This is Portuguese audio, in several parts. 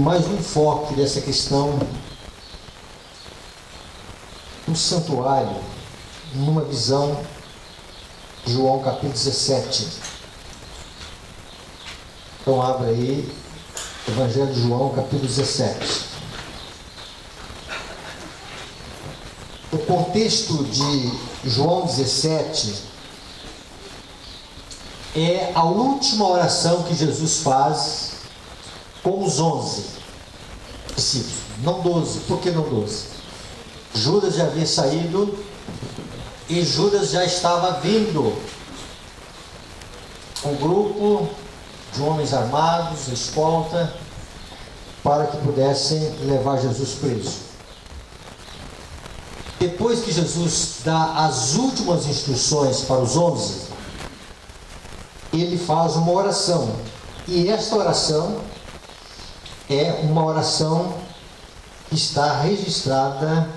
Mais um enfoque dessa questão do santuário, numa visão de João capítulo 17. Então abra aí, Evangelho de João capítulo 17. O contexto de João 17 é a última oração que Jesus faz com os 11 discípulos, não 12. Por que não 12? Judas já havia saído e Judas já estava vindo com um grupo de homens armados, escolta, para que pudessem levar Jesus preso. Depois que Jesus dá as últimas instruções para os 11, ele faz uma oração, e esta oração é uma oração que está registrada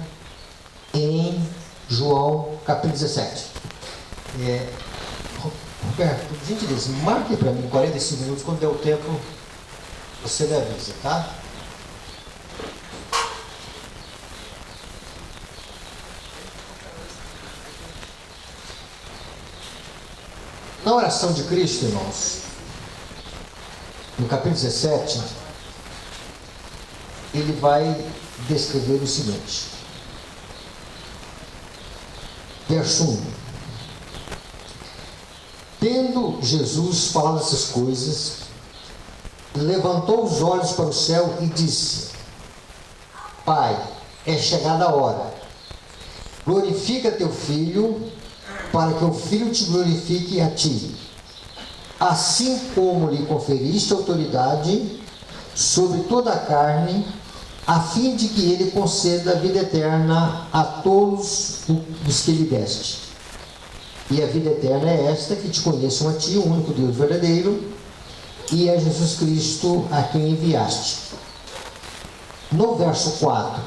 em João capítulo 17. Roberto, por gentileza, marque para mim 45 minutos, quando der o tempo, você me avisa, tá? Na oração de Cristo, irmãos, no capítulo 17, ele vai descrever o seguinte, verso 1: Tendo Jesus falado essas coisas, levantou os olhos para o céu e disse: Pai, é chegada a hora, glorifica teu Filho, para que o Filho te glorifique a ti, assim como lhe conferiste autoridade sobre toda a carne, a fim de que ele conceda a vida eterna a todos os que lhe deste. E a vida eterna é esta, que te conheçam a ti, o único Deus verdadeiro, e a Jesus Cristo, a quem enviaste. No verso 4: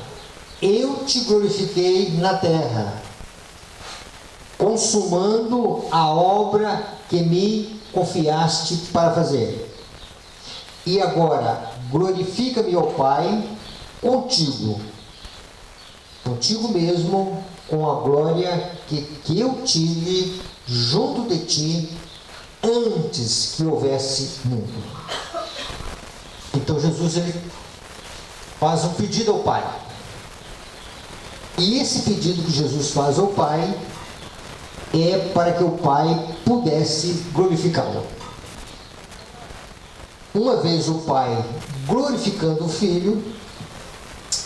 Eu te glorifiquei na terra, consumando a obra que me confiaste para fazer. E agora, glorifica-me, ó Pai, contigo mesmo, com a glória que eu tive junto de ti, antes que houvesse mundo. Então Jesus, ele faz um pedido ao Pai. E esse pedido que Jesus faz ao Pai é para que o Pai pudesse glorificá-lo. Uma vez o Pai glorificando o Filho,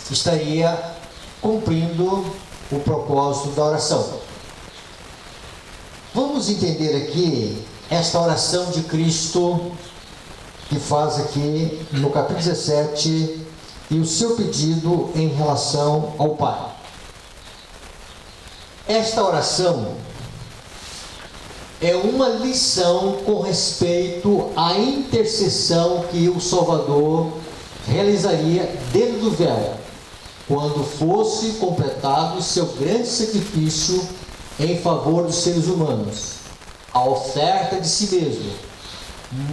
estaria cumprindo o propósito da oração. Vamos entender aqui esta oração de Cristo que faz aqui no capítulo 17 e o seu pedido em relação ao Pai. Esta oração é uma lição com respeito à intercessão que o Salvador realizaria dentro do véu, quando fosse completado o seu grande sacrifício em favor dos seres humanos, a oferta de si mesmo.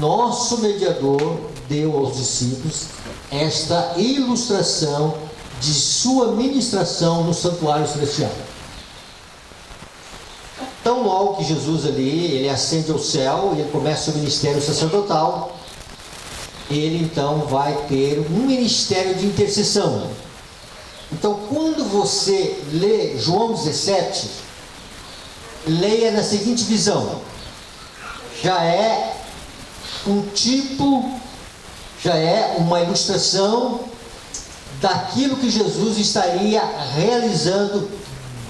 Nosso mediador deu aos discípulos esta ilustração de sua ministração no santuário celestial. Tão logo que Jesus ali, ele ascende ao céu e ele começa o ministério sacerdotal, ele então vai ter um ministério de intercessão. Então, quando você lê João 17, leia na seguinte visão: já é um tipo, já é uma ilustração daquilo que Jesus estaria realizando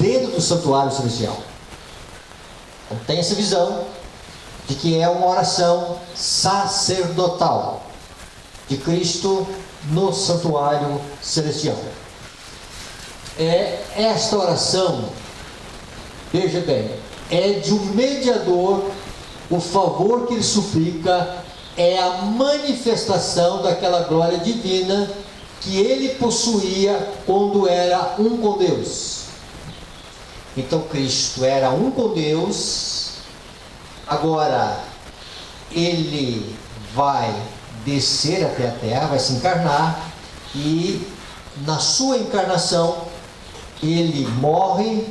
dentro do santuário celestial. Então, tem essa visão de que é uma oração sacerdotal de Cristo no santuário celestial. Esta oração, veja bem, é de um mediador. O favor que ele suplica é a manifestação daquela glória divina que ele possuía quando era um com Deus. Então Cristo era um com Deus, agora ele vai descer até a terra, vai se encarnar, e na sua encarnação ele morre,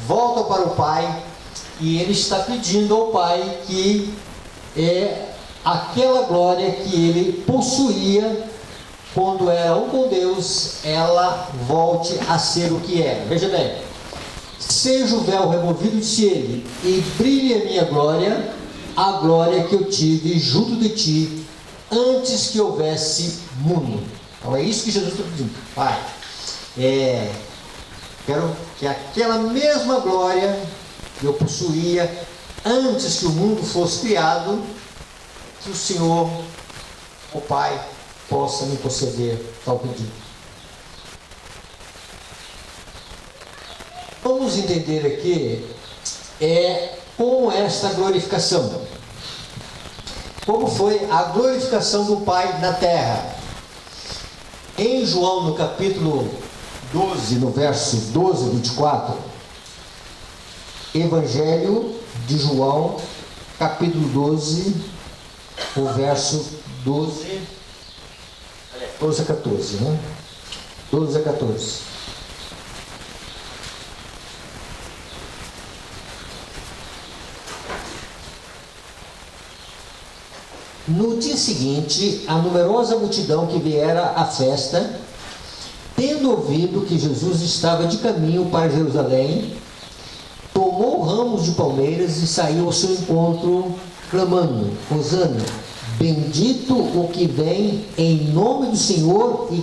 volta para o Pai, e ele está pedindo ao Pai que aquela glória que ele possuía quando era um com Deus, ela volte a ser o que era. Veja bem, seja o véu removido de ele, e brilhe a minha glória, a glória que eu tive junto de ti, antes que houvesse mundo. Então é isso que Jesus está pedindo. Pai, quero que aquela mesma glória que eu possuía antes que o mundo fosse criado, que o Senhor, o Pai, possa me conceder tal pedido. Vamos entender aqui como esta glorificação. Como foi a glorificação do Pai na terra. Em João, no capítulo 12, no verso 12 e 24, Evangelho de João, capítulo 12, o verso 12 a 14, né? 12 a 14. No dia seguinte, a numerosa multidão que viera à festa, tendo ouvido que Jesus estava de caminho para Jerusalém, tomou ramos de palmeiras e saiu ao seu encontro, clamando: Hosana, bendito o que vem em nome do Senhor e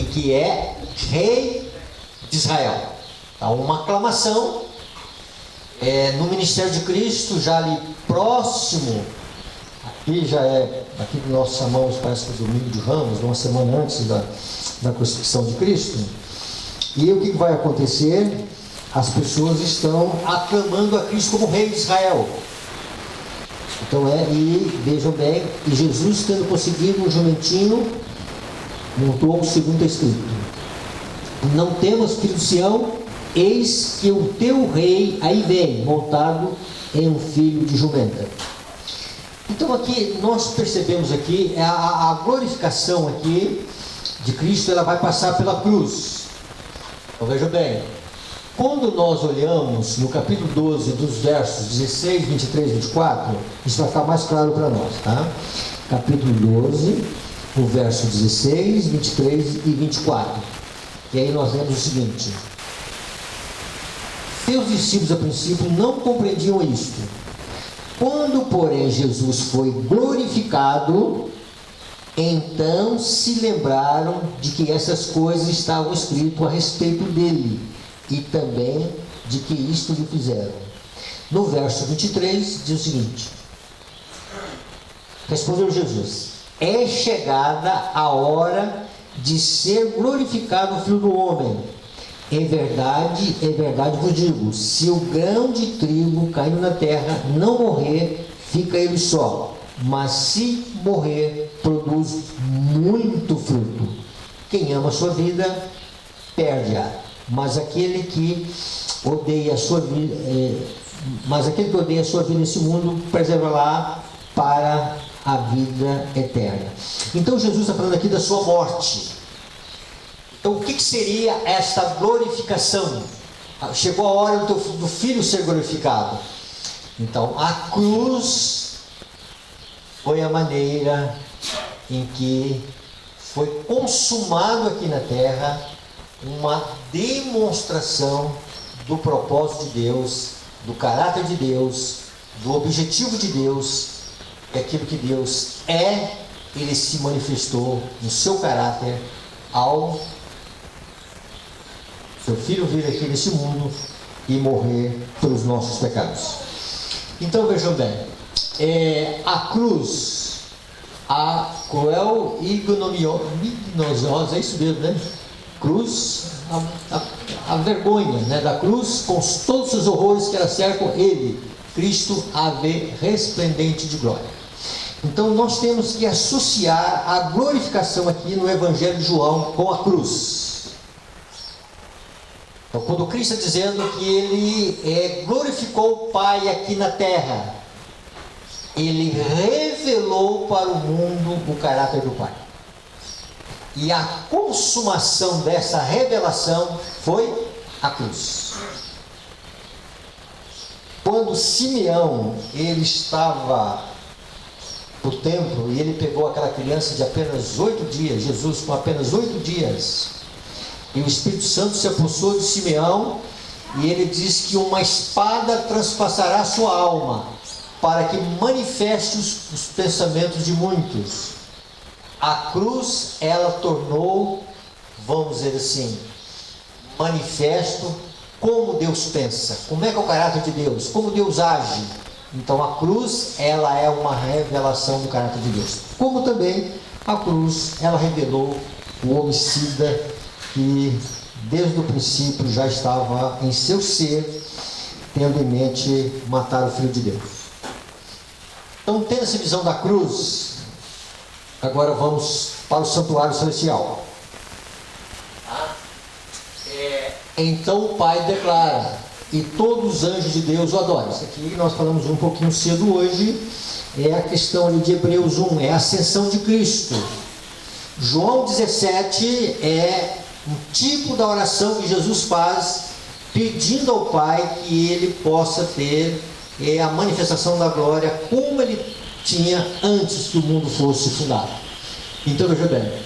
que é Rei de Israel. Então, uma aclamação no ministério de Cristo, já ali próximo, aqui que nós chamamos, parece que é o domingo de Ramos, uma semana antes da crucifixão de Cristo. E o que vai acontecer? As pessoas estão aclamando a Cristo como Rei de Israel. Então e vejam bem, e Jesus, tendo conseguido um jumentinho, montou, segundo está escrito: não temas, filho de Sião, eis que o teu rei aí vem, montado em um filho de jumenta. Então aqui nós percebemos aqui a glorificação aqui de Cristo, ela vai passar pela cruz. Então veja bem, quando nós olhamos no capítulo 12, dos versos 16, 23 e 24, isso vai ficar mais claro para nós, tá? Capítulo 12, o verso 16, 23 e 24. E aí nós lemos o seguinte: seus discípulos a princípio não compreendiam isto. Quando, porém, Jesus foi glorificado, então se lembraram de que essas coisas estavam escritas a respeito dele, e também de que isto lhe fizeram. No verso 23 diz o seguinte: respondeu Jesus: é chegada a hora de ser glorificado o Filho do Homem. Em verdade vos digo, se o grão de trigo caindo na terra não morrer, fica ele só, mas se morrer, produz muito fruto. Quem ama a sua vida, perde-a, mas aquele que odeia a sua vida, nesse mundo, preserva-la para a vida eterna. Então Jesus está falando aqui da sua morte. Então o que seria esta glorificação? Chegou a hora do Filho ser glorificado. Então a cruz foi a maneira em que foi consumado aqui na terra uma demonstração do propósito de Deus, do caráter de Deus, do objetivo de Deus. E aquilo que Deus ele se manifestou no seu caráter ao seu Filho vir aqui nesse mundo e morrer pelos nossos pecados. Então vejam bem, a cruz, a cruel e ignominiosa, é isso mesmo, né? Cruz, a vergonha, né, da cruz, com todos os horrores que ela cercam ele, Cristo, ave resplendente de glória. Então nós temos que associar a glorificação aqui no Evangelho de João com a cruz. Então, quando Cristo está dizendo que ele glorificou o Pai aqui na terra, ele revelou para o mundo o caráter do Pai. E a consumação dessa revelação foi a cruz. Quando Simeão, ele estava no templo e ele pegou aquela criança de apenas 8 dias, Jesus com apenas 8 dias, e o Espírito Santo se apossou de Simeão, e ele diz que uma espada transpassará sua alma, para que manifeste os pensamentos de muitos. A cruz, ela tornou, vamos dizer assim, manifesto como Deus pensa, como é que é o caráter de Deus, como Deus age. Então a cruz, ela é uma revelação do caráter de Deus. Como também a cruz, ela revelou o homicida que desde o princípio já estava em seu ser, tendo em mente matar o Filho de Deus. Então, tendo essa visão da cruz, agora vamos para o santuário celestial. Então o Pai declara, e todos os anjos de Deus o adoram. Isso aqui nós falamos um pouquinho cedo hoje, é a questão ali de Hebreus 1, é a ascensão de Cristo. João 17 é um tipo da oração que Jesus faz, pedindo ao Pai que ele possa ter a manifestação da glória como ele tinha antes que o mundo fosse fundado. Então veja bem,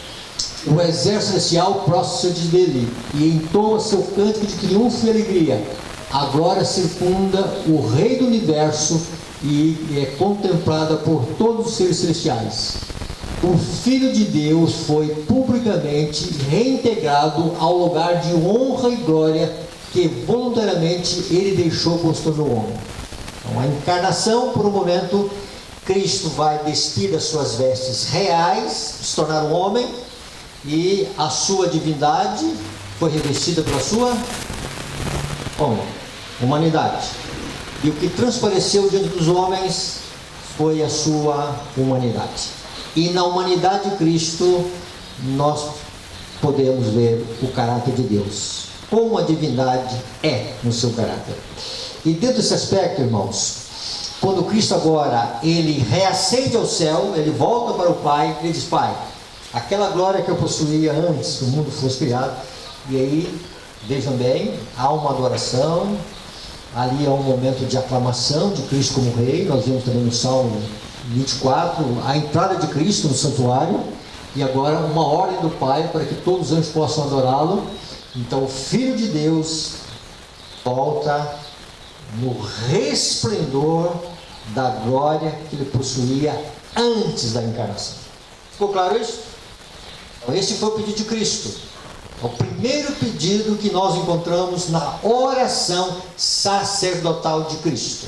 o exército celestial prostra-se dele e entoa seu cântico de triunfo e alegria. A glória circunda o Rei do Universo e é contemplada por todos os seres celestiais. O Filho de Deus foi publicamente reintegrado ao lugar de honra e glória que voluntariamente ele deixou quando se tornou homem. Então, a encarnação, por um momento, Cristo vai despir das suas vestes reais, se tornar um homem, e a sua divindade foi revestida pela sua humanidade. E o que transpareceu diante dos homens foi a sua humanidade. E na humanidade de Cristo nós podemos ver o caráter de Deus, como a divindade é no seu caráter. E dentro desse aspecto, irmãos, quando Cristo agora ele reascende ao céu, ele volta para o Pai, ele diz: Pai, aquela glória que eu possuía antes que o mundo fosse criado. E aí, vejam bem, há uma adoração, ali há um momento de aclamação de Cristo como Rei. Nós vimos também no Salmo 24, a entrada de Cristo no santuário, e agora uma ordem do Pai para que todos os anjos possam adorá-lo. Então o Filho de Deus volta no resplendor da glória que ele possuía antes da encarnação. Ficou claro isso? Então esse foi o pedido de Cristo. É o primeiro pedido que nós encontramos na oração sacerdotal de Cristo.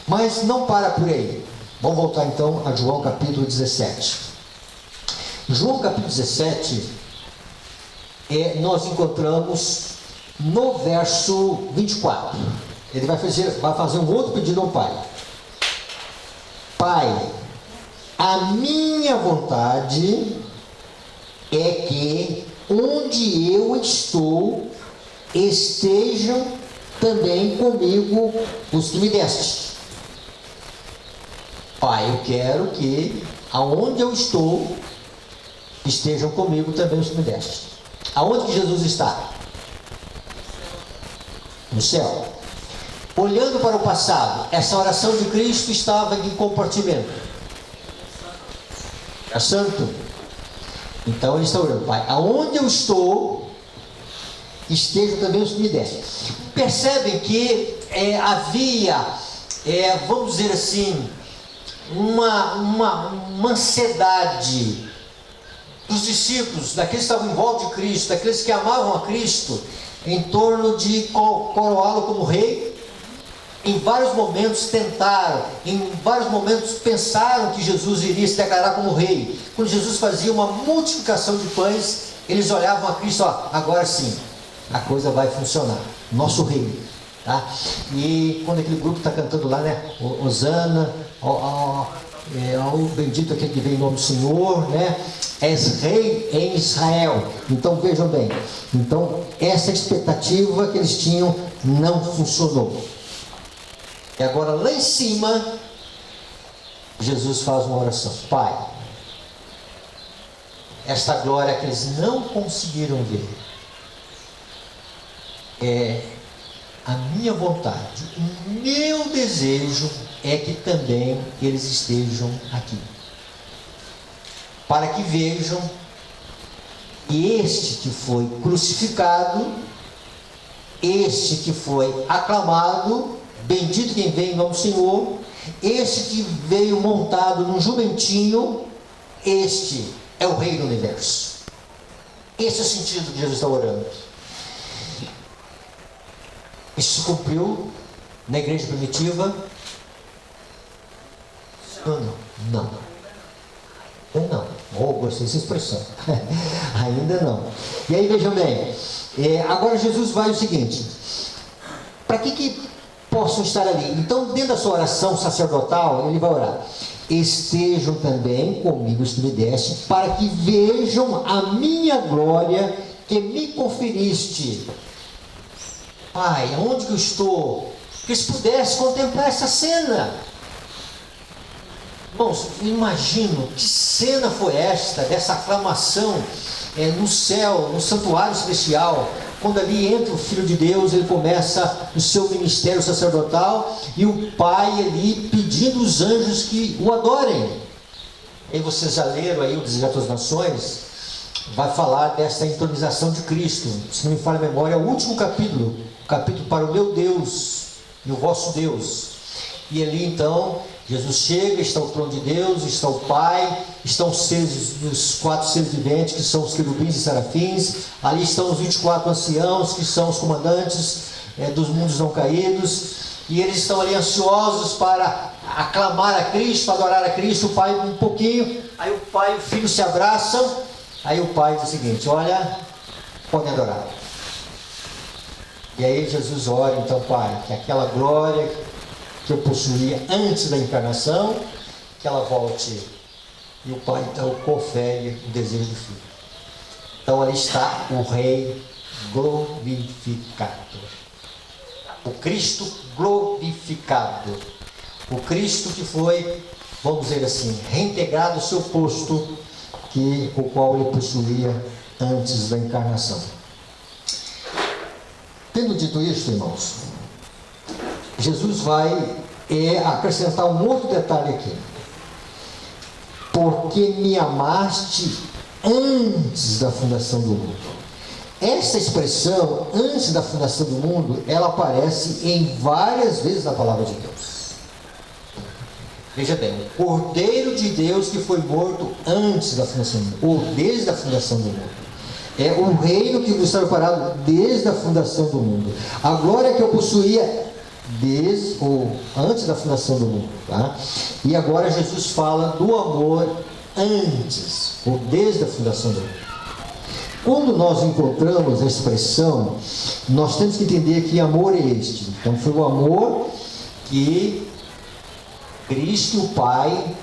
Mas não para por aí. Vamos voltar então a João capítulo 17. João capítulo 17, nós encontramos no verso 24. Ele vai fazer um outro pedido ao Pai. Pai, a minha vontade é que onde eu estou estejam também comigo os que me deste. Pai, eu quero que aonde eu estou estejam comigo também os que me deste. Aonde que Jesus está? No céu. Olhando para o passado, essa oração de Cristo estava em compartimento. É santo. Então ele está orando: Pai, aonde eu estou estejam também os que me deste. Percebem que havia, vamos dizer assim, uma ansiedade dos discípulos, daqueles que estavam em volta de Cristo, daqueles que amavam a Cristo, em torno de coroá-lo como Rei. Em vários momentos tentaram, em vários momentos pensaram que Jesus iria se declarar como Rei. Quando Jesus fazia uma multiplicação de pães, eles olhavam a Cristo: agora sim, a coisa vai funcionar, nosso Rei. Tá? E quando aquele grupo está cantando lá, né? Hosana, o bendito aquele que vem em nome do Senhor, né? És Rei em Israel. Então vejam bem, então essa expectativa que eles tinham não funcionou. E agora lá em cima, Jesus faz uma oração: Pai, esta glória que eles não conseguiram ver. A minha vontade, o meu desejo é que também eles estejam aqui, para que vejam que este que foi crucificado, este que foi aclamado, bendito quem vem em nome do Senhor, este que veio montado num jumentinho, este é o Rei do Universo. Esse é o sentido que Jesus está orando. Isso se cumpriu na igreja primitiva? Não. Não. Gostei dessa expressão. Ainda não. E aí vejam bem, agora Jesus vai o seguinte: para que possam estar ali? Então, dentro da sua oração sacerdotal, ele vai orar: estejam também comigo os que me deste, para que vejam a minha glória que me conferiste. Pai, aonde que eu estou? Que eles pudessem contemplar essa cena. Irmãos, eu imagino que cena foi esta, dessa aclamação no céu, no santuário celestial, quando ali entra o Filho de Deus, ele começa o seu ministério sacerdotal, e o Pai ali pedindo os anjos que o adorem. E vocês já leram aí o Deserto das Nações, vai falar dessa entronização de Cristo. Se não me falha a memória, é o último capítulo, o capítulo para o meu Deus e o vosso Deus. E ali então Jesus chega, está o trono de Deus, está o Pai, estão os 4 seres viventes, que são os querubins e serafins, ali estão os 24 anciãos, que são os comandantes dos mundos não caídos, e eles estão ali ansiosos para aclamar a Cristo, para adorar a Cristo. O Pai um pouquinho, aí o Pai e o Filho se abraçam, aí o Pai diz o seguinte: olha, podem adorar. E aí Jesus ora, então, Pai, que aquela glória que eu possuía antes da encarnação, que ela volte. E o Pai então confere o desejo do Filho. Então ali está o Rei glorificado, o Cristo glorificado, o Cristo que foi, vamos dizer assim, reintegrado ao seu posto, o qual ele possuía antes da encarnação. Tendo dito isso, irmãos, Jesus vai acrescentar um outro detalhe aqui: porque me amaste antes da fundação do mundo. Essa expressão, antes da fundação do mundo, ela aparece em várias vezes na palavra de Deus. Veja bem, o Cordeiro de Deus que foi morto antes da fundação do mundo, ou desde a fundação do mundo. É o reino que nos está preparado desde a fundação do mundo. A glória que eu possuía antes da fundação do mundo, tá? E agora Jesus fala do amor antes, ou desde a fundação do mundo. Quando nós encontramos a expressão, nós temos que entender que amor é este. Então foi o amor que Cristo e o Pai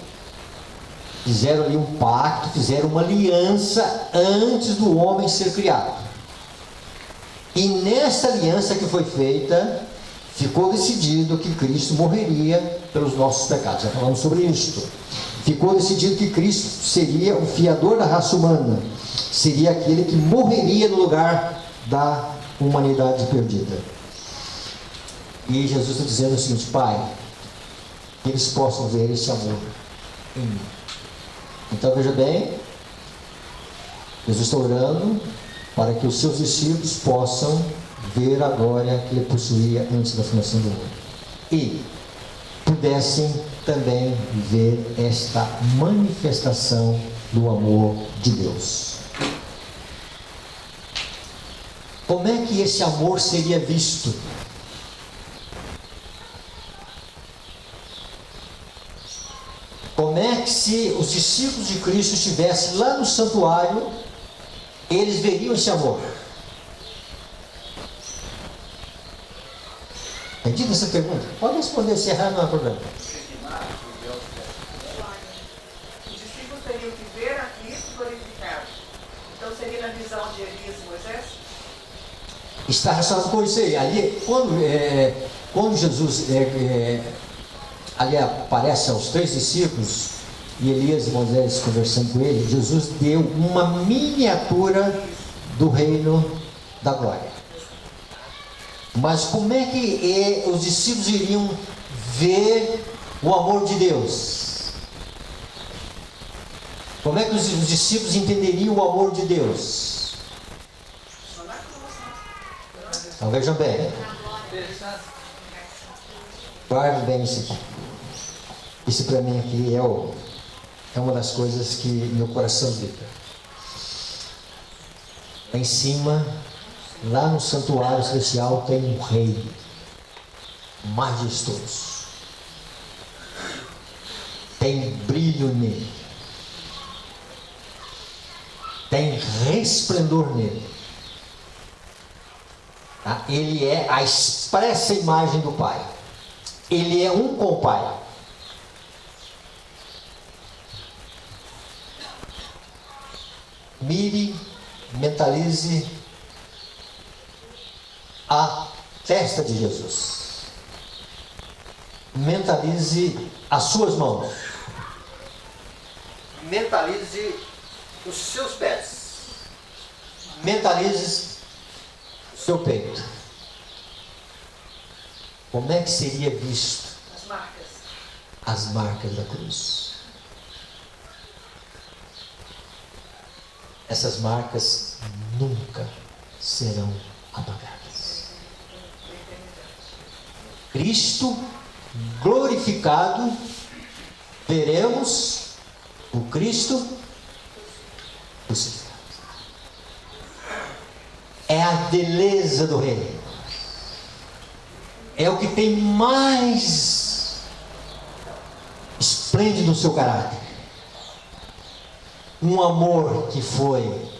fizeram ali um pacto, fizeram uma aliança antes do homem ser criado. E nessa aliança que foi feita, ficou decidido que Cristo morreria pelos nossos pecados. Já falamos sobre isto. Ficou decidido que Cristo seria o fiador da raça humana, seria aquele que morreria no lugar da humanidade perdida. E Jesus está dizendo o seguinte: Pai, que eles possam ver esse amor em mim. Então veja bem, Jesus está orando para que os seus discípulos possam ver a glória que ele possuía antes da fundação do mundo, e pudessem também ver esta manifestação do amor de Deus. Como é que esse amor seria visto? Como é que, se os discípulos de Cristo estivessem lá no santuário, eles veriam esse amor? Entendido essa pergunta? Pode responder, se errar não há problema. Os discípulos teriam que ver a Cristo glorificado. Então seria na visão de Elias e Moisés? Está relacionado com isso aí. Ali, quando Jesus ali aparece aos 3 discípulos, e Elias e Moisés conversando com ele, Jesus deu uma miniatura do reino da glória. Mas como é que os discípulos iriam ver o amor de Deus? Como é que os discípulos entenderiam o amor de Deus? Então vejam bem. Guarde bem isso aqui. Isso para mim aqui é uma das coisas que meu coração vibra. Lá em cima, lá no santuário celestial, tem um rei majestoso. Tem brilho nele. Tem resplendor nele. Tá? Ele é a expressa imagem do Pai. Ele é um com o Pai. Mire, mentalize a testa de Jesus. Mentalize as suas mãos. Mentalize os seus pés. Mentalize o seu peito. Como é que seria visto As marcas. as marcas da cruz? Essas marcas nunca serão apagadas. Cristo glorificado, veremos o Cristo crucificado. É a beleza do Rei. É o que tem mais esplêndido no seu caráter. Um amor que foi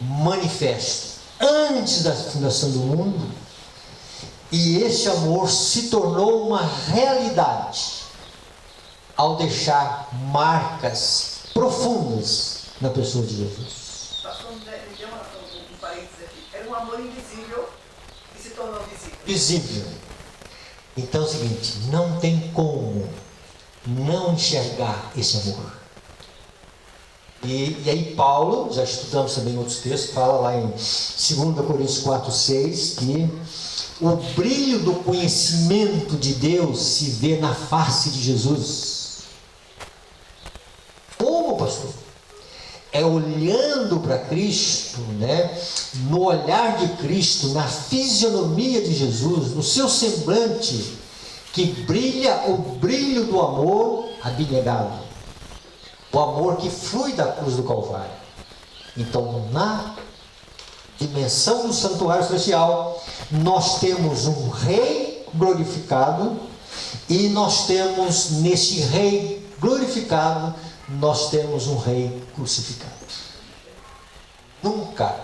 manifesto antes da fundação do mundo, e esse amor se tornou uma realidade ao deixar marcas profundas na pessoa de Jesus. Pastor, me deu um parênteses aqui. Era um amor invisível que se tornou visível. Visível. Então é o seguinte, não tem como não enxergar esse amor. E aí Paulo, já estudamos também outros textos, fala lá em 2 Coríntios 4:6, que o brilho do conhecimento de Deus se vê na face de Jesus. Como, pastor? É olhando para Cristo, né? No olhar de Cristo, na fisionomia de Jesus, no seu semblante, que brilha o brilho do amor abnegado. O amor que flui da cruz do Calvário. Então, na dimensão do santuário celestial, nós temos um rei glorificado, e nós temos, nesse rei glorificado, nós temos um rei crucificado. Nunca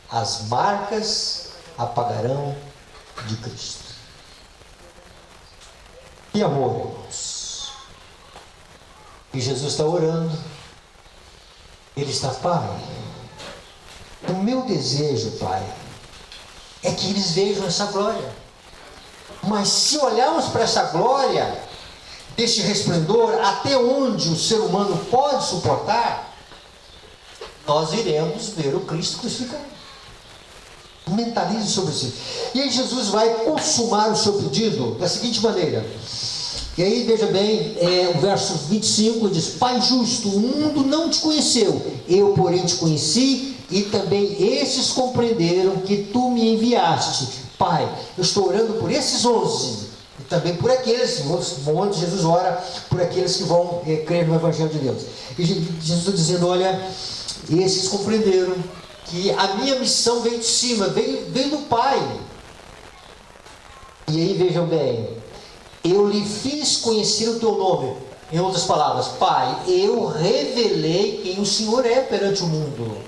as marcas apagarão de Cristo. Que amor, irmãos! E Jesus está orando. Ele está, Pai, o meu desejo, Pai, é que eles vejam essa glória. Mas se olharmos para essa glória, deste resplendor, até onde o ser humano pode suportar, nós iremos ver o Cristo crucificado. Mentalize sobre si. E aí Jesus vai consumar o seu pedido da seguinte maneira. E aí veja bem, o verso 25 diz: Pai justo, o mundo não te conheceu, eu porém te conheci, e também esses compreenderam que tu me enviaste. Pai, eu estou orando por esses 11, e também por aqueles, onde Jesus ora por aqueles que vão crer no Evangelho de Deus. E Jesus está dizendo: olha, esses compreenderam que a minha missão veio de cima, veio do Pai. E aí vejam bem, eu lhe fiz conhecer o teu nome. Em outras palavras, Pai, eu revelei quem o Senhor é perante o mundo.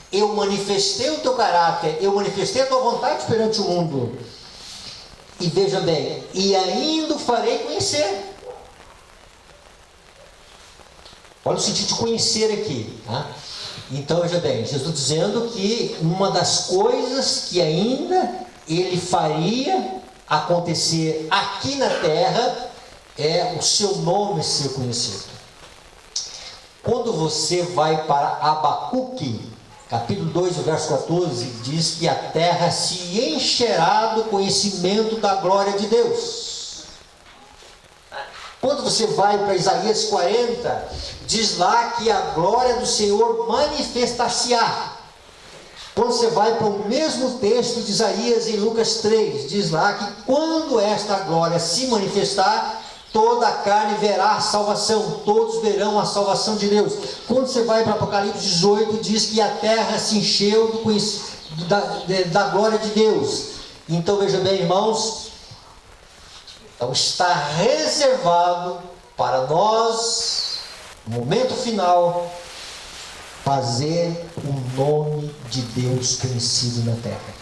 Eu manifestei o teu caráter, eu manifestei a tua vontade perante o mundo. E veja bem, e ainda o farei conhecer. Olha o sentido de conhecer aqui, tá? Então veja bem, Jesus dizendo que uma das coisas que ainda ele faria acontecer aqui na terra é o seu nome ser conhecido. Quando você vai para Abacuque, capítulo 2, verso 14, diz que a terra se encherá do conhecimento da glória de Deus. Quando você vai para Isaías 40, diz lá que a glória do Senhor manifestar-se-á. Quando você vai para o mesmo texto de Isaías em Lucas 3, diz lá que quando esta glória se manifestar, toda a carne verá a salvação, todos verão a salvação de Deus. Quando você vai para Apocalipse 18, diz que a terra se encheu da glória de Deus. Então veja bem, irmãos, então está reservado para nós, no momento final, fazer o nome de Deus conhecido na terra.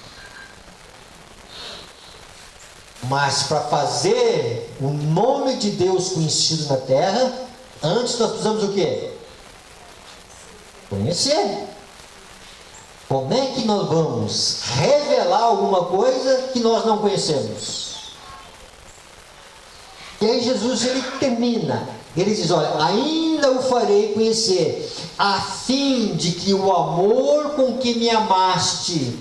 Mas para fazer o nome de Deus conhecido na terra, antes nós precisamos o quê? Conhecer. Como é que nós vamos revelar alguma coisa que nós não conhecemos? E aí Jesus, ele termina, ele diz, olha, ainda o farei conhecer, a fim de que o amor com que me amaste,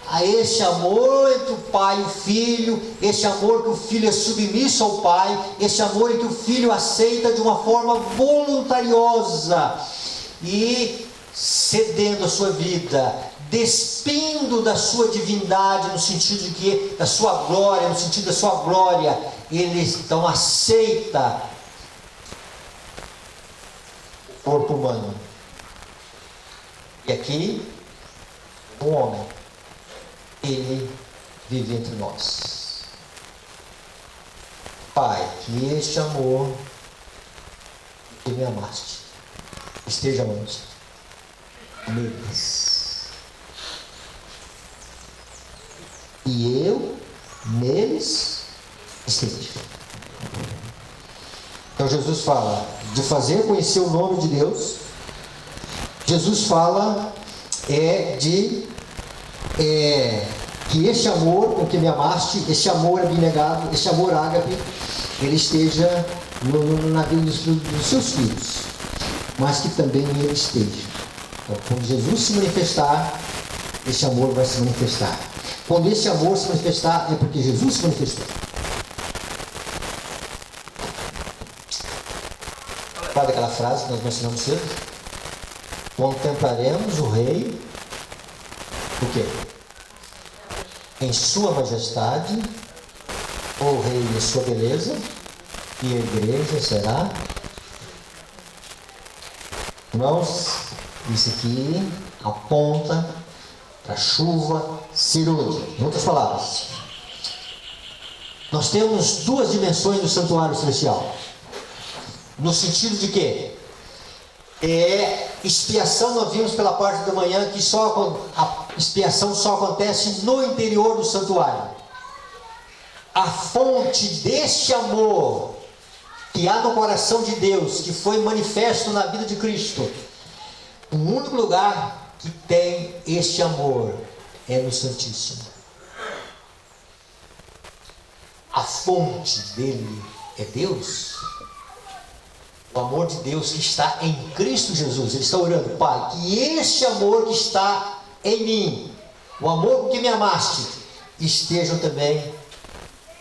a esse amor entre o pai e o filho, esse amor que o filho é submisso ao pai, esse amor em que o filho aceita de uma forma voluntariosa e cedendo a sua vida, despindo da sua divindade, no sentido de que da sua glória, no sentido da sua glória, ele então aceita o corpo humano. E aqui, o homem, ele vive entre nós. Pai, que este amor que me amaste esteja onde? Neles. E eu neles esteja. Então Jesus fala de fazer conhecer o nome de Deus. Jesus fala que este amor com que me amaste, este amor abnegado, este amor ágape, ele esteja na vida dos seus filhos, mas que também ele esteja. Então, quando Jesus se manifestar, este amor vai se manifestar. Quando esse amor se manifestar, é porque Jesus se manifestou. Sabe aquela frase que nós mencionamos cedo? Contemplaremos o Rei, o quê? Em sua majestade, o Rei em sua beleza, e a igreja será. Irmãos, isso aqui aponta para a chuva cirúrgica. Em outras palavras, nós temos duas dimensões do santuário celestial. No sentido de que expiação, nós vimos pela parte da manhã que a expiação só acontece no interior do santuário. A fonte deste amor que há no coração de Deus, que foi manifesto na vida de Cristo, o único lugar que tem este amor é no Santíssimo. A fonte dele é Deus. O amor de Deus que está em Cristo Jesus. Ele está orando, Pai, que este amor que está em mim, o amor com que me amaste, estejam também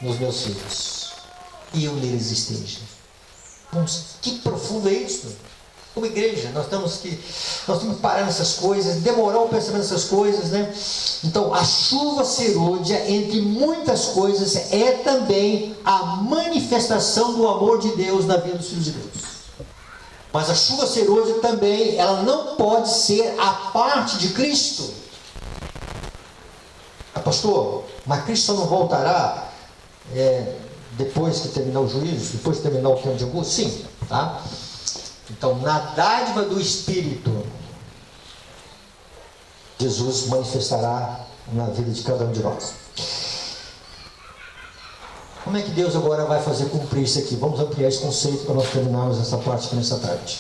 nos meus filhos, e eu neles esteja. Que profundo é isso? Como igreja, nós temos que parar nessas coisas, demorar o pensamento nessas coisas, né? Então, a chuva serôdia, entre muitas coisas, é também a manifestação do amor de Deus na vida dos filhos de Deus. Mas a chuva serôdia também, ela não pode ser a parte de Cristo. Pastor, mas Cristo só não voltará depois que terminar o juízo, depois que terminar o tempo de angústia? Sim, tá? Então, na dádiva do Espírito, Jesus manifestará na vida de cada um de nós. Como é que Deus agora vai fazer cumprir isso aqui? Vamos ampliar esse conceito para nós terminarmos essa parte aqui nessa tarde.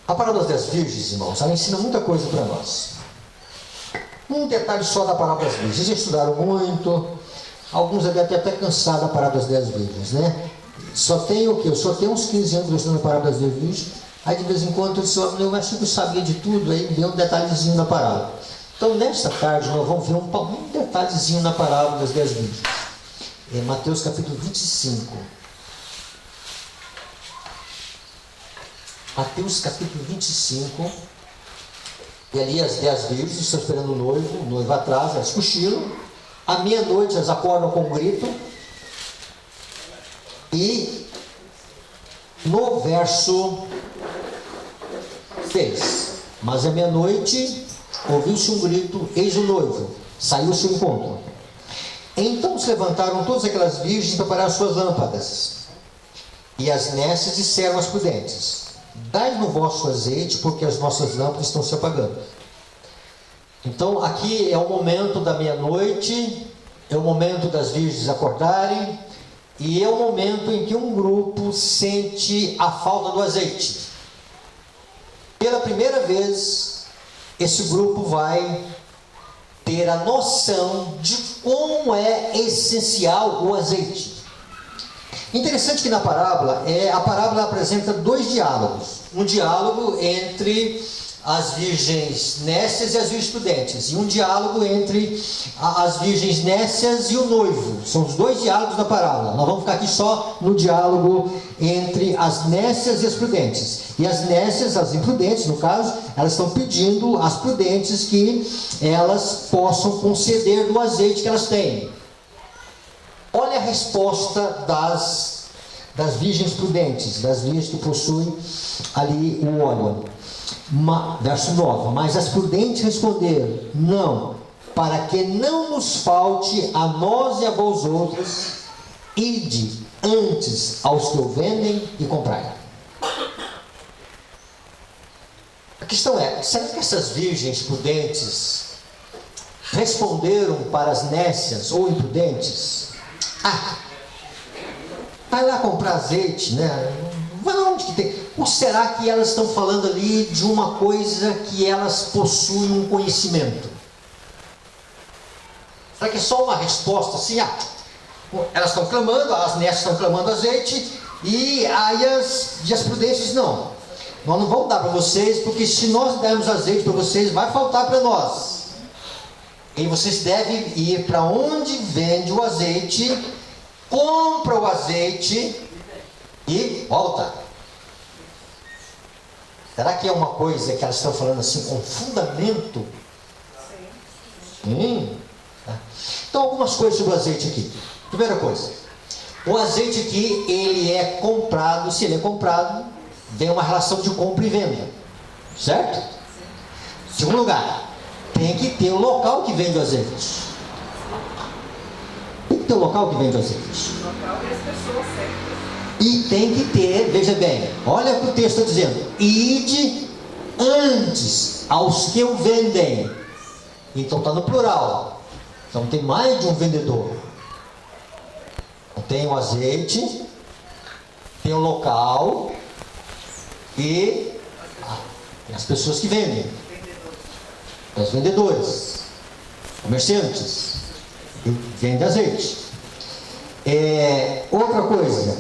A parábola das 10 virgens, irmãos, ela ensina muita coisa para nós. Um detalhe só da parábola das virgens. Vocês já estudaram muito, alguns devem ter até cansado da parábola das 10 virgens, né? Só tenho o quê? Eu só tenho uns 15 anos estudando a parábola das 10 virgens. Aí de vez em quando eu disse, eu acho que eu sabia de tudo, aí me deu um detalhezinho na parábola. Então nesta tarde nós vamos ver um detalhezinho na parábola das 10 virgens. É Mateus capítulo 25. Mateus capítulo 25. E ali as 10 virgens estão esperando o noivo atrás, elas cochilam. À meia-noite elas acordam com um grito. E no verso 6, mas à meia-noite ouviu-se um grito, eis o noivo, saiu-se ao encontro. Então se levantaram todas aquelas virgens e prepararam suas lâmpadas. E as nécias disseram às prudentes, dai no vosso azeite, porque as nossas lâmpadas estão se apagando. Então aqui é o momento da meia-noite, é o momento das virgens acordarem, e é o momento em que um grupo sente a falta do azeite. Pela primeira vez, esse grupo vai ter a noção de como é essencial o azeite. Interessante que na parábola, a parábola apresenta dois diálogos. Um diálogo entre as virgens nécias e as virgens prudentes, e um diálogo entre as virgens nécias e o noivo. São os dois diálogos da parábola. Nós vamos ficar aqui só no diálogo entre as nécias e as prudentes. E as nécias, as imprudentes no caso, elas estão pedindo às prudentes que elas possam conceder do azeite que elas têm. Olha a resposta das virgens prudentes, das virgens que possuem ali o óleo. Verso 9, mas as prudentes responderam, não, para que não nos falte a nós e a vós outros, ide antes aos que o vendem e comprai. A questão é, será que essas virgens prudentes responderam para as nécias ou imprudentes? Vai lá comprar azeite, né? Vai lá onde que tem. Ou será que elas estão falando ali de uma coisa que elas possuem um conhecimento? Será que é só uma resposta assim? Elas estão clamando, as nécias estão clamando azeite, e aí as prudentes não. Nós não vamos dar para vocês, porque se nós dermos azeite para vocês, vai faltar para nós. E vocês devem ir para onde vende o azeite, compra o azeite e volta. Será que é uma coisa que elas estão falando assim com fundamento? Sim. Então, algumas coisas sobre o azeite aqui. Primeira coisa, o azeite aqui, ele é comprado. Se ele é comprado, vem uma relação de compra e venda, certo? Segundo lugar, tem que ter o local que vende o azeite. Tem que ter o local que vende o azeite. O local e as pessoas certas. E tem que ter, veja bem, olha o que o texto está dizendo, ide antes aos que o vendem. Então está no plural. Então tem mais de um vendedor. Tem o azeite, tem o local e as pessoas que vendem. Os vendedores, comerciantes, que vendem azeite. Outra coisa,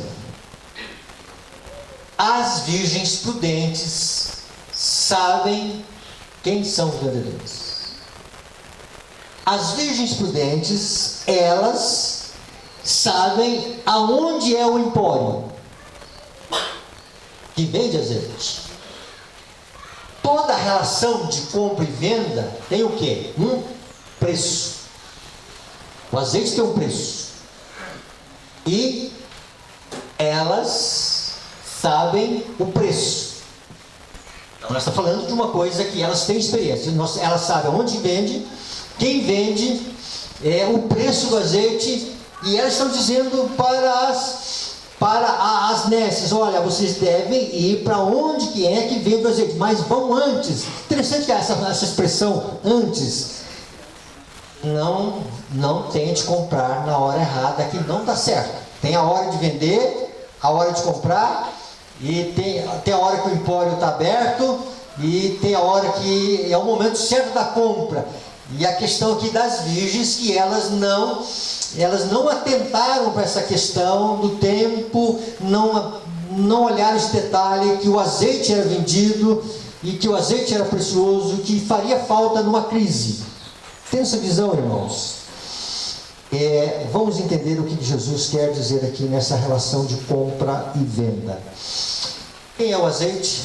as virgens prudentes sabem quem são os vendedores. As virgens prudentes, elas sabem aonde é o empório que vende azeite. Toda relação de compra e venda tem o quê? Um preço. O azeite tem um preço. E elas sabem o preço. Então, nós estamos falando de uma coisa que elas têm experiência. Elas sabem onde vende, quem vende, o preço do azeite, e elas estão dizendo para as nécias, olha, vocês devem ir para onde que é que vende o azeite, mas vão antes. Interessante que essa expressão antes, não tente comprar na hora errada, que não dá certo. Tem a hora de vender, a hora de comprar, e tem a hora que o empório está aberto, e tem a hora que é o momento certo da compra. E a questão aqui das virgens, que elas não atentaram para essa questão do tempo, não olharam esse detalhe, que o azeite era vendido, e que o azeite era precioso, que faria falta numa crise. Tem essa visão, irmãos? Vamos entender o que Jesus quer dizer aqui nessa relação de compra e venda. Quem é o azeite?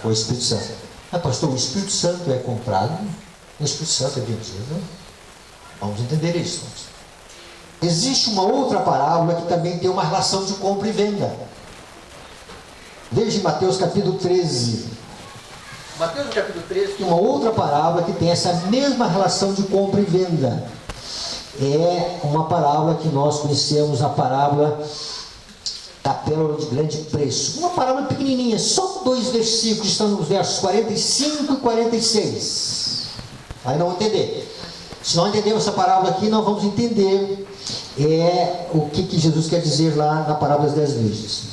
O Espírito Santo. Mas pastor, o Espírito Santo é comprado, o Espírito Santo é vendido. Vamos entender isso. Existe uma outra parábola que também tem uma relação de compra e venda. Veja em Mateus capítulo 13. Mateus capítulo 13 tem uma outra parábola que tem essa mesma relação de compra e venda. É uma parábola que nós conhecemos, a parábola da pérola de grande preço. Uma parábola pequenininha, só 2 versículos, estão nos versos 45 e 46. Aí não vamos entender. Se não entendemos essa parábola aqui, nós vamos entender o que Jesus quer dizer lá na parábola das 10 virgens.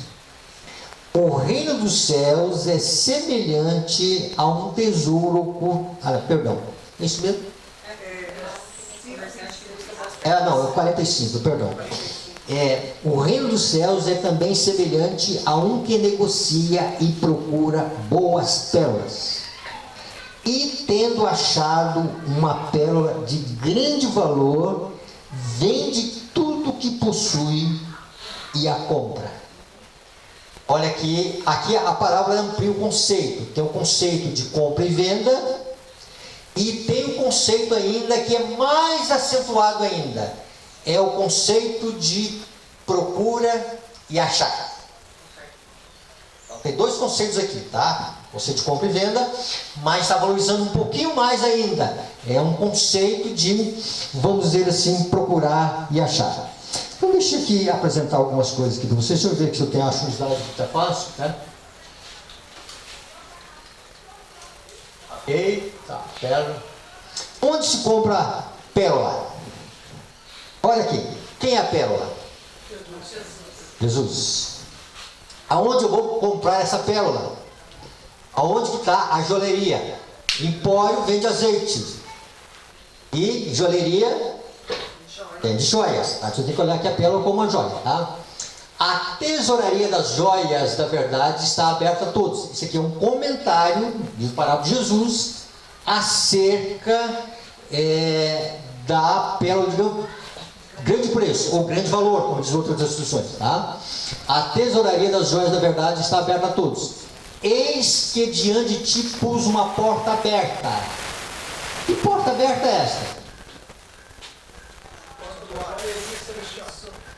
O reino dos céus é semelhante a um tesouro... perdão, é isso mesmo? Não, é 45, perdão. O reino dos céus é também semelhante a um que negocia e procura boas pérolas. E tendo achado uma pérola de grande valor, vende tudo o que possui e a compra. Olha aqui a parábola amplia o conceito. Tem o conceito de compra e venda, e tem o conceito ainda que é mais acentuado ainda. É o conceito de procura e achar. Então, tem 2 conceitos aqui, tá? O conceito de compra e venda, mas está valorizando um pouquinho mais ainda. É um conceito de, vamos dizer assim, procurar e achar. Então deixa eu aqui apresentar algumas coisas aqui para vocês. Deixa eu ver se eu acho um slide que está fácil, tá? Eita, pérola. Onde se compra pérola? Olha aqui, quem é a pérola? Jesus. Aonde eu vou comprar essa pérola? Aonde que está a joalheria? Empório vende azeite. E joalheria vende joias. Tá? Você tem que olhar aqui a pérola como uma joia, tá? A tesouraria das joias da verdade está aberta a todos. Isso aqui é um comentário de parábola de Jesus acerca da pérola de grande preço, ou grande valor, como diz outras instruções. Tá? A tesouraria das joias da verdade está aberta a todos. Eis que diante de ti pus uma porta aberta. Que porta aberta é esta?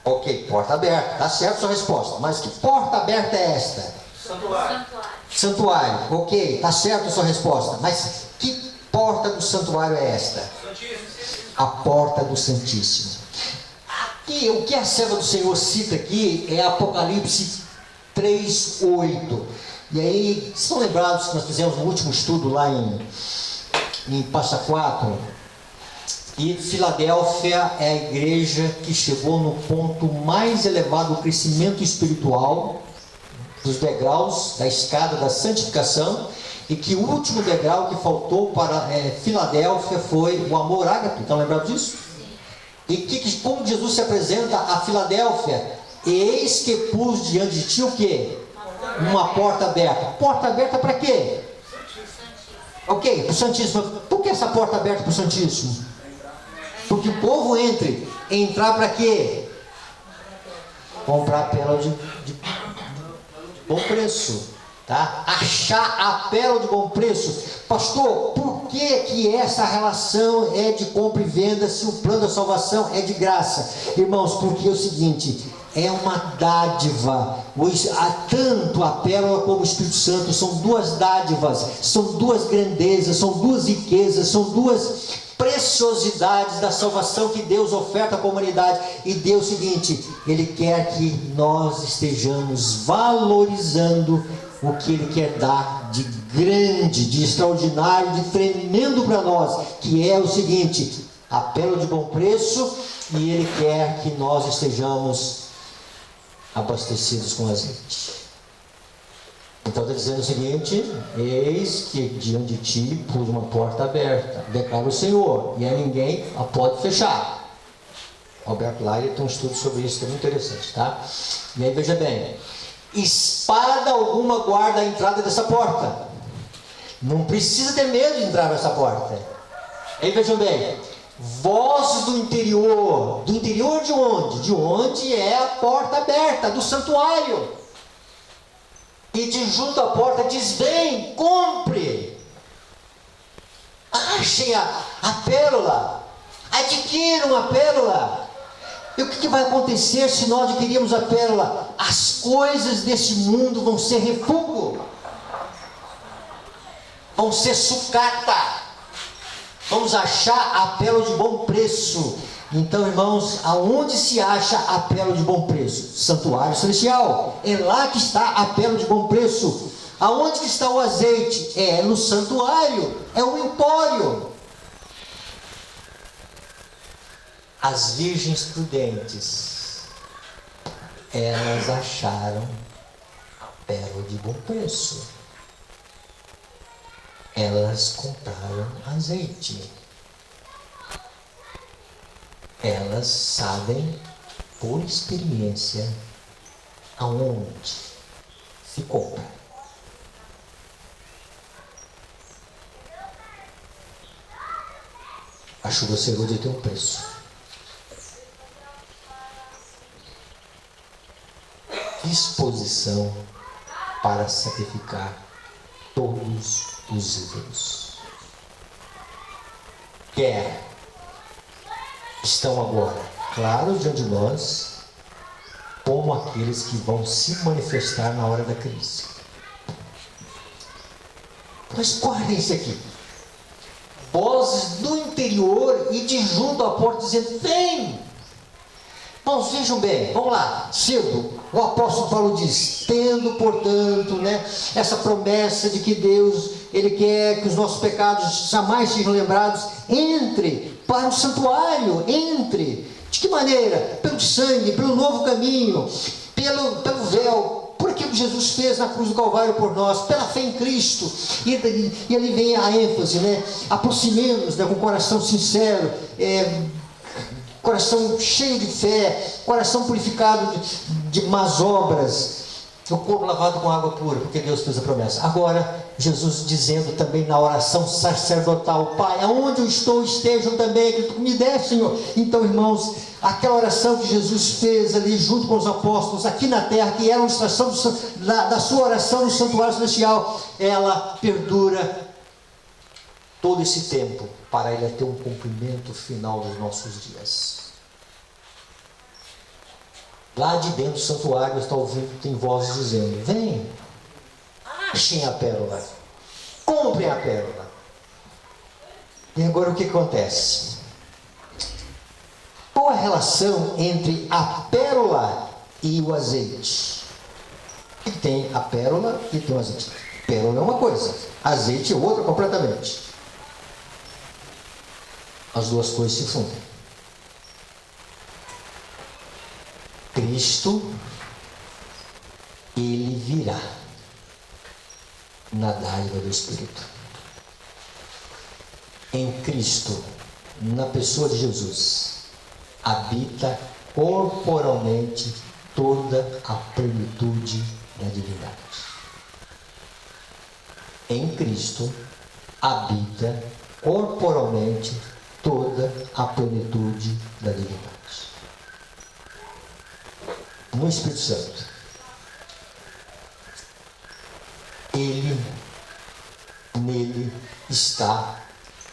Ok, porta aberta, está certo a sua resposta. Mas que porta aberta é esta? Santuário, ok, está certo a sua resposta. Mas que porta do santuário é esta? A porta do Santíssimo. Aqui, o que a serva do Senhor cita aqui é Apocalipse 3:8. E aí, estão lembrados que nós fizemos um último estudo lá em Passa 4? E Filadélfia é a igreja que chegou no ponto mais elevado do crescimento espiritual, dos degraus da escada da santificação, e que o último degrau que faltou para Filadélfia foi o amor ágape. Estão lembrados disso? E como Jesus se apresenta a Filadélfia? Eis que pus diante de ti o quê? Uma porta aberta. Porta aberta para quê? Ok, para o Santíssimo. Por que essa porta aberta para o Santíssimo? Porque o povo entrar para quê? Comprar a pérola de bom preço, tá? Achar a pérola de bom preço. Pastor, por que essa relação é de compra e venda se o plano da salvação é de graça? Irmãos, porque é o seguinte, é uma dádiva. Tanto a pérola como o Espírito Santo são 2 dádivas, são 2 grandezas, são 2 riquezas, são 2 preciosidades da salvação que Deus oferta à humanidade. E Deus, é o seguinte, Ele quer que nós estejamos valorizando o que Ele quer dar de grande, de extraordinário, de tremendo para nós, que é o seguinte, a pérola de bom preço, e Ele quer que nós estejamos abastecidos com azeite. Então está dizendo o seguinte: eis que diante de ti pus uma porta aberta, declara o Senhor, e a ninguém a pode fechar. Alberto Laire tem um estudo sobre isso, que é muito interessante, tá? E aí veja bem: espada alguma guarda a entrada dessa porta. Não precisa ter medo de entrar nessa porta. Aí vejam bem: vozes do interior de onde? De onde é a porta aberta, do santuário. E de junto à porta diz: vem, compre, achem a pérola, adquiram a pérola. E o que vai acontecer se nós adquirirmos a pérola? As coisas desse mundo vão ser refúgio, vão ser sucata, vamos achar a pérola de bom preço. Então, irmãos, aonde se acha a pérola de bom preço? Santuário celestial. É lá que está a pérola de bom preço. Aonde que está o azeite? É no santuário, é o empório. As virgens prudentes, elas acharam a pérola de bom preço. Elas compraram azeite. Elas sabem por experiência aonde se compra. A chuva cerúlea tem um preço. Disposição para sacrificar todos os ídolos. Estão agora claros diante de nós, como aqueles que vão se manifestar na hora da crise. Mas guardem-se aqui: vozes do interior e de junto à porta dizendo: vem. Irmãos, vejam bem, vamos lá, cedo, o apóstolo Paulo diz: tendo, portanto, essa promessa de que Deus, Ele quer que os nossos pecados jamais sejam lembrados, entre para o santuário, entre. De que maneira? Pelo sangue, pelo novo caminho, pelo véu, por aquilo que Jesus fez na cruz do Calvário por nós, pela fé em Cristo. E ali vem a ênfase, aproximemos, com o coração sincero, coração cheio de fé, coração purificado de más obras, o corpo lavado com água pura, porque Deus fez a promessa. Agora, Jesus dizendo também na oração sacerdotal: Pai, aonde eu estou, estejam também aquilo que tu me deste, Senhor. Então, irmãos, aquela oração que Jesus fez ali junto com os apóstolos aqui na terra, que era uma ilustração da sua oração no santuário celestial, ela perdura todo esse tempo, para ele ter um cumprimento final dos nossos dias. Lá de dentro do santuário está ouvindo, tem vozes dizendo: vem, achem a pérola, comprem a pérola. E agora o que acontece? Qual a relação entre a pérola e o azeite? E tem a pérola e tem o azeite. Pérola é uma coisa, azeite é outra completamente. As duas coisas se fundem. Cristo, Ele virá na dádiva do Espírito. Em Cristo, na pessoa de Jesus, habita corporalmente toda a plenitude da divindade. Em Cristo, habita corporalmente toda a plenitude da divindade. No Espírito Santo, nele está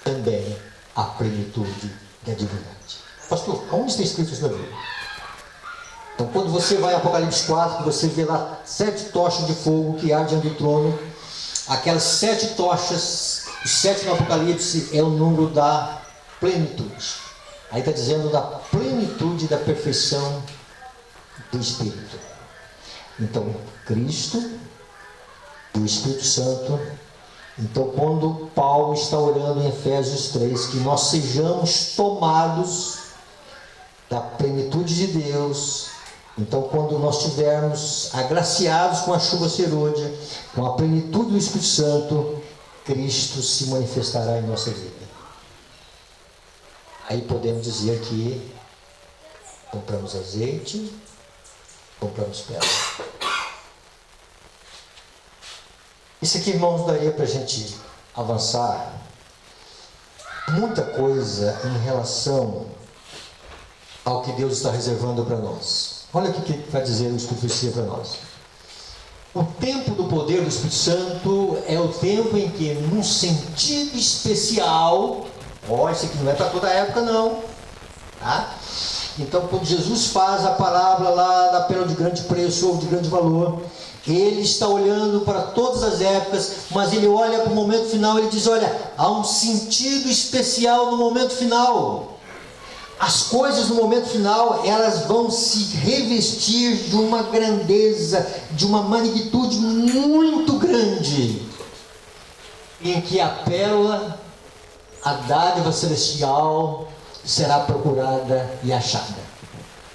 também a plenitude da divindade. Pastor, onde está escrito isso na Bíblia? Então, quando você vai a Apocalipse 4, você vê lá 7 tochas de fogo que ardem diante do trono. Aquelas 7 tochas, o 7 no Apocalipse é o número da plenitude. Aí está dizendo da plenitude da perfeição do Espírito. Então, Cristo e o Espírito Santo. Então, quando Paulo está orando em Efésios 3, que nós sejamos tomados da plenitude de Deus, Então, quando nós estivermos agraciados com a chuva serôdia, com a plenitude do Espírito Santo, Cristo se manifestará em nossa vida. Aí podemos dizer que compramos azeite, compramos pérola. Isso aqui, irmãos, daria para a gente avançar muita coisa em relação ao que Deus está reservando para nós. Olha o que vai dizer o Espírito Santo para nós. O tempo do poder do Espírito Santo é o tempo em que, num sentido especial, isso aqui não é para toda a época não, tá? Então, quando Jesus faz a parábola lá da pérola de grande preço ou de grande valor, ele está olhando para todas as épocas, mas ele olha para o momento final, ele diz, olha, há um sentido especial no momento final. As coisas no momento final, elas vão se revestir de uma grandeza, de uma magnitude muito grande, em que a pérola, a dádiva celestial, será procurada e achada.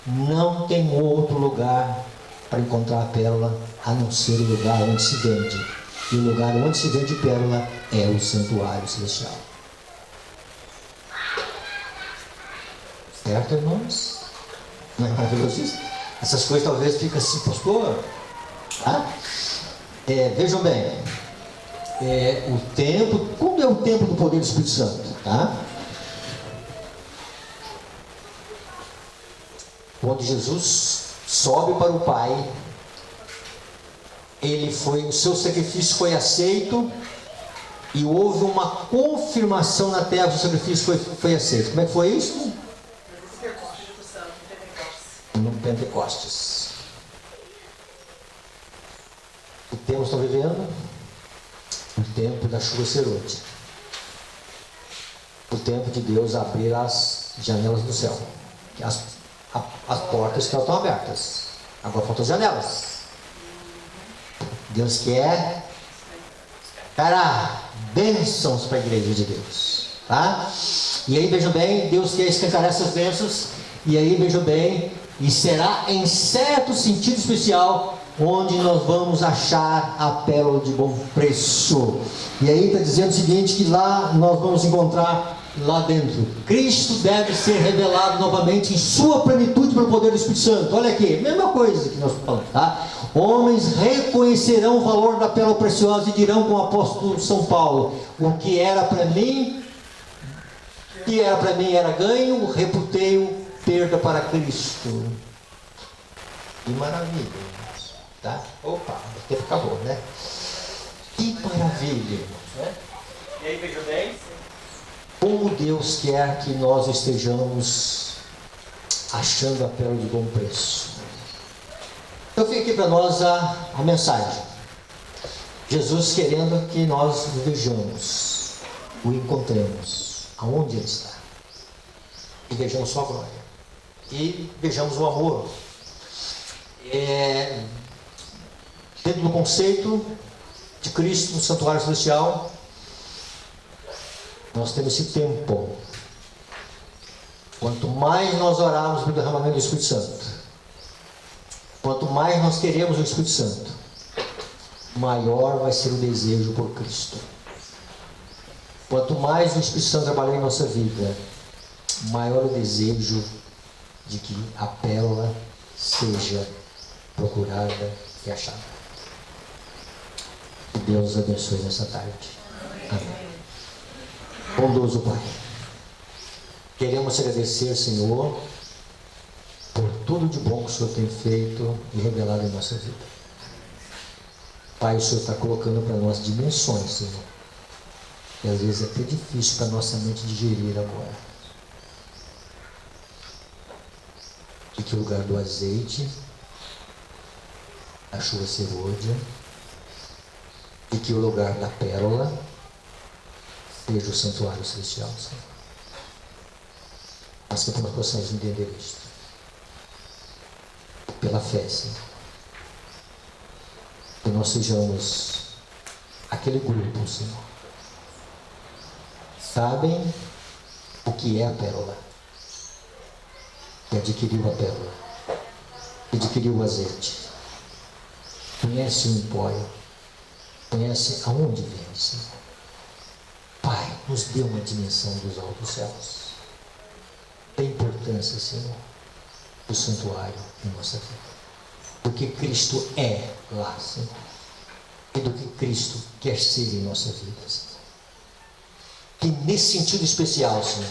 Não tem outro lugar para encontrar a pérola, a não ser o lugar onde se vende. E o lugar onde se vende pérola é o santuário celestial. Certo, irmãos? Não é maravilhoso isso? Essas coisas talvez ficam assim, pastor. Tá? Vejam bem, o tempo, quando é o tempo do poder do Espírito Santo? Tá? Quando Jesus sobe para o Pai, o seu sacrifício foi aceito e houve uma confirmação na terra que o sacrifício foi aceito. Como é que foi isso? No Pentecostes. O tempo que estão vivendo, o tempo da chuva serôdia, o tempo de Deus abrir as janelas do céu. As portas estão abertas, agora faltam as janelas. Deus quer bênçãos para a igreja de Deus, tá? E aí vejam bem, Deus quer escancarar essas bênçãos. E aí vejam bem, e será em certo sentido especial onde nós vamos achar a pérola de bom preço. E aí está dizendo o seguinte, que lá nós vamos encontrar lá dentro, Cristo deve ser revelado novamente em sua plenitude pelo poder do Espírito Santo. Olha aqui, mesma coisa que nós falamos, tá? Homens reconhecerão o valor da pérola preciosa e dirão com o apóstolo São Paulo, o que era para mim era ganho, reputei-o perda para Cristo. Que maravilha, tá? Opa, o tempo acabou, né? Que maravilha, né? E aí, veja bem, como Deus quer que nós estejamos achando a pérola de bom preço. Eu fico aqui para nós a mensagem. Jesus querendo que nós o vejamos, o encontremos, aonde Ele está. E vejamos sua glória. E vejamos o amor. Dentro do conceito de Cristo no santuário celestial, nós temos esse tempo. Quanto mais nós orarmos pelo derramamento do Espírito Santo, quanto mais nós queremos o Espírito Santo, maior vai ser o desejo por Cristo. Quanto mais o Espírito Santo trabalhar em nossa vida, maior o desejo de que a pérola seja procurada e achada. Que Deus nos abençoe nessa tarde. Amém. Bondoso Pai, queremos te agradecer, Senhor, por tudo de bom que o Senhor tem feito e revelado em nossa vida. Pai, o Senhor está colocando para nós dimensões, Senhor, que às vezes é até difícil para a nossa mente digerir agora. De que o lugar do azeite, a chuva serôdia, e que o lugar da pérola seja o santuário celestial, Senhor. Mas que nós possamos entender isto pela fé, Senhor. Que nós sejamos aquele grupo, Senhor. Sabem o que é a pérola, que adquiriu a pérola, adquiriu o azeite. Conhece o empório. Conhece aonde vem, Senhor. Pai, nos dê uma dimensão dos altos céus. Da importância, Senhor, do santuário em nossa vida. Do que Cristo é lá, Senhor. E do que Cristo quer ser em nossa vida, Senhor. Que nesse sentido especial, Senhor,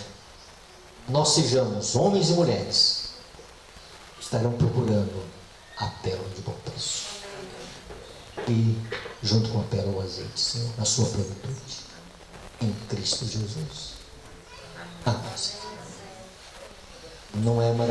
nós sejamos homens e mulheres que estarão procurando a pérola de bom preço. E junto com a pérola o azeite, Senhor, na sua plenitude, em Cristo Jesus. Amém. Não é maravilhoso?